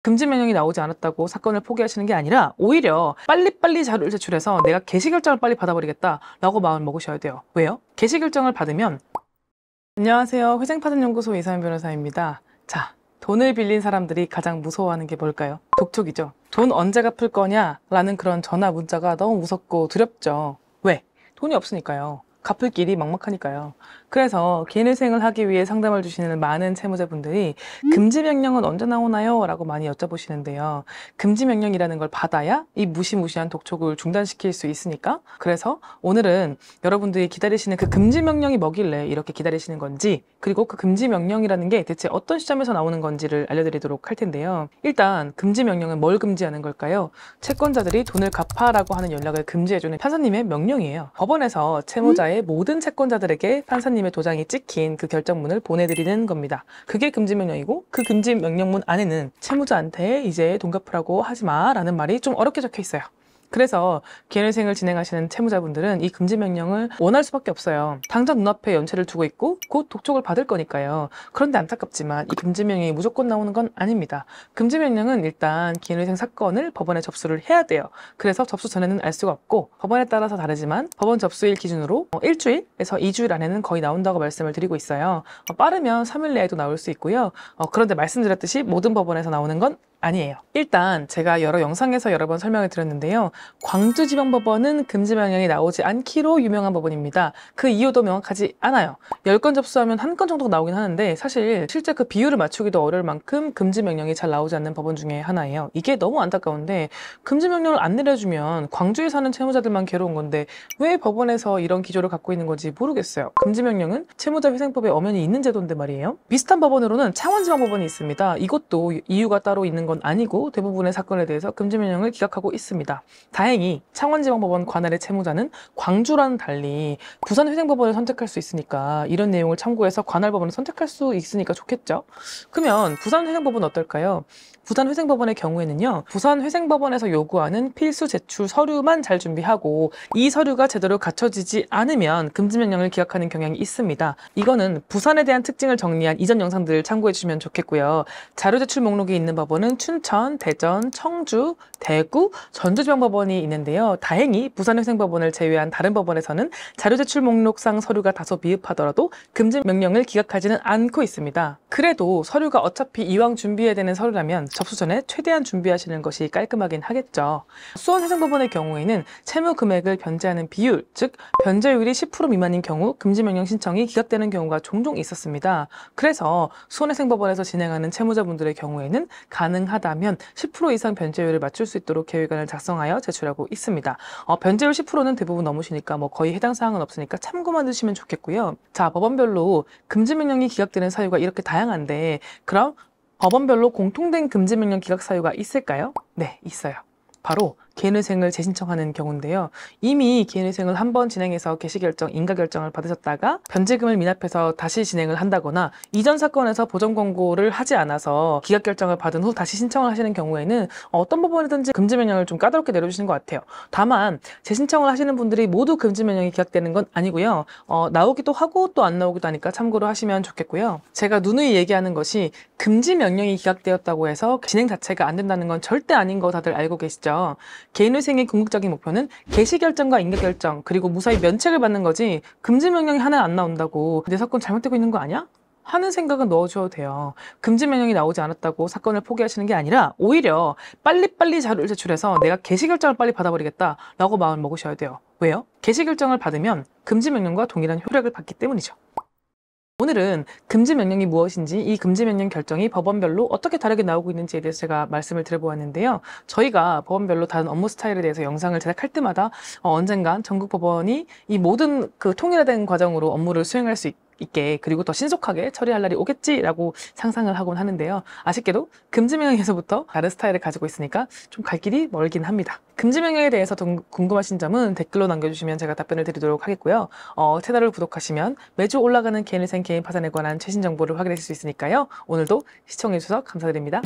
금지 명령이 나오지 않았다고 사건을 포기하시는 게 아니라 오히려 빨리빨리 자료를 제출해서 내가 개시 결정을 빨리 받아버리겠다라고 마음을 먹으셔야 돼요. 왜요? 개시 결정을 받으면 안녕하세요. 회생파산연구소 이사연 변호사입니다. 자, 돈을 빌린 사람들이 가장 무서워하는 게 뭘까요? 독촉이죠. 돈 언제 갚을 거냐? 라는 그런 전화 문자가 너무 무섭고 두렵죠. 왜? 돈이 없으니까요. 갚을 길이 막막하니까요. 그래서 개인회생을 하기 위해 상담을 주시는 많은 채무자분들이 금지 명령은 언제 나오나요? 라고 많이 여쭤보시는데요. 금지 명령이라는 걸 받아야 이 무시무시한 독촉을 중단시킬 수 있으니까, 그래서 오늘은 여러분들이 기다리시는 그 금지 명령이 뭐길래 이렇게 기다리시는 건지, 그리고 그 금지 명령이라는 게 대체 어떤 시점에서 나오는 건지를 알려드리도록 할 텐데요. 일단 금지 명령은 뭘 금지하는 걸까요? 채권자들이 돈을 갚아라고 하는 연락을 금지해주는 판사님의 명령이에요. 법원에서 채무자의 모든 채권자들에게 판사님의 도장이 찍힌 그 결정문을 보내드리는 겁니다. 그게 금지 명령이고, 그 금지 명령문 안에는 채무자한테 이제 돈 갚으라고 하지 마 라는 말이 좀 어렵게 적혀 있어요. 그래서 개인회생을 진행하시는 채무자분들은 이 금지 명령을 원할 수밖에 없어요. 당장 눈앞에 연체를 두고 있고 곧 독촉을 받을 거니까요. 그런데 안타깝지만 이 금지 명령이 무조건 나오는 건 아닙니다. 금지 명령은 일단 개인회생 사건을 법원에 접수를 해야 돼요. 그래서 접수 전에는 알 수가 없고, 법원에 따라서 다르지만 법원 접수일 기준으로 일주일에서 2주일 안에는 거의 나온다고 말씀을 드리고 있어요. 빠르면 3일 내에도 나올 수 있고요. 그런데 말씀드렸듯이 모든 법원에서 나오는 건 아니에요. 일단 제가 여러 영상에서 여러 번 설명을 드렸는데요. 광주지방법원은 금지 명령이 나오지 않기로 유명한 법원입니다. 그 이유도 명확하지 않아요. 10건 접수하면 1건 정도가 나오긴 하는데 사실 실제 그 비율을 맞추기도 어려울 만큼 금지 명령이 잘 나오지 않는 법원 중에 하나예요. 이게 너무 안타까운데, 금지 명령을 안 내려주면 광주에 사는 채무자들만 괴로운 건데 왜 법원에서 이런 기조를 갖고 있는 건지 모르겠어요. 금지 명령은 채무자회생법에 엄연히 있는 제도인데 말이에요. 비슷한 법원으로는 창원지방법원이 있습니다. 이것도 이유가 따로 있는 건 아니고 대부분의 사건에 대해서 금지 명령을 기각하고 있습니다. 다행히 창원지방법원 관할의 채무자는 광주와는 달리 부산회생법원을 선택할 수 있으니까 이런 내용을 참고해서 관할법원을 선택할 수 있으니까 좋겠죠. 그러면 부산회생법원은 어떨까요? 부산회생법원의 경우에는요, 부산회생법원에서 요구하는 필수 제출 서류만 잘 준비하고 이 서류가 제대로 갖춰지지 않으면 금지 명령을 기각하는 경향이 있습니다. 이거는 부산에 대한 특징을 정리한 이전 영상들을 참고해 주시면 좋겠고요. 자료 제출 목록에 있는 법원은 춘천, 대전, 청주, 대구, 전주지방법원이 있는데요. 다행히 부산회생법원을 제외한 다른 법원에서는 자료 제출 목록상 서류가 다소 미흡하더라도 금지 명령을 기각하지는 않고 있습니다. 그래도 서류가 어차피 이왕 준비해야 되는 서류라면 접수 전에 최대한 준비하시는 것이 깔끔하긴 하겠죠. 수원회생법원의 경우에는 채무 금액을 변제하는 비율, 즉 변제율이 10% 미만인 경우 금지 명령 신청이 기각되는 경우가 종종 있었습니다. 그래서 수원회생법원에서 진행하는 채무자분들의 경우에는 가능하다면 10% 이상 변제율을 맞출 수 있도록 계획안을 작성하여 제출하고 있습니다. 변제율 10%는 대부분 넘으시니까 거의 해당 사항은 없으니까 참고만 드시면 좋겠고요. 자, 법원별로 금지 명령이 기각되는 사유가 이렇게 다양한데, 그럼 법원별로 공통된 금지 명령 기각 사유가 있을까요? 네, 있어요. 바로 개인회생을 재신청하는 경우인데요. 이미 개인회생을 한번 진행해서 개시결정, 인가결정을 받으셨다가 변제금을 미납해서 다시 진행을 한다거나 이전 사건에서 보전권고를 하지 않아서 기각결정을 받은 후 다시 신청을 하시는 경우에는 어떤 법원이든지 금지명령을 좀 까다롭게 내려주시는 것 같아요. 다만 재신청을 하시는 분들이 모두 금지명령이 기각되는 건 아니고요. 나오기도 하고 또 안 나오기도 하니까 참고로 하시면 좋겠고요. 제가 누누이 얘기하는 것이 금지명령이 기각되었다고 해서 진행 자체가 안 된다는 건 절대 아닌 거 다들 알고 계시죠? 개인회생의 궁극적인 목표는 개시결정과 인가결정, 그리고 무사히 면책을 받는 거지, 금지명령이 하나 안 나온다고 내 사건 잘못되고 있는 거 아니야? 하는 생각은 넣어줘도 돼요. 금지 명령이 나오지 않았다고 사건을 포기하시는 게 아니라 오히려 빨리빨리 자료를 제출해서 내가 개시 결정을 빨리 받아버리겠다라고 마음을 먹으셔야 돼요. 왜요? 개시 결정을 받으면 금지 명령과 동일한 효력을 받기 때문이죠. 오늘은 금지 명령이 무엇인지, 이 금지 명령 결정이 법원별로 어떻게 다르게 나오고 있는지에 대해서 제가 말씀을 드려보았는데요. 저희가 법원별로 다른 업무 스타일에 대해서 영상을 제작할 때마다 언젠간 전국 법원이 이 모든 그 통일화된 과정으로 업무를 수행할 수 있게, 그리고 더 신속하게 처리할 날이 오겠지라고 상상을 하곤 하는데요. 아쉽게도 금지 명령에서부터 다른 스타일을 가지고 있으니까 좀 갈 길이 멀긴 합니다. 금지 명령에 대해서 더 궁금하신 점은 댓글로 남겨주시면 제가 답변을 드리도록 하겠고요. 채널을 구독하시면 매주 올라가는 개인회생, 개인 파산에 관한 최신 정보를 확인하실 수 있으니까요. 오늘도 시청해주셔서 감사드립니다.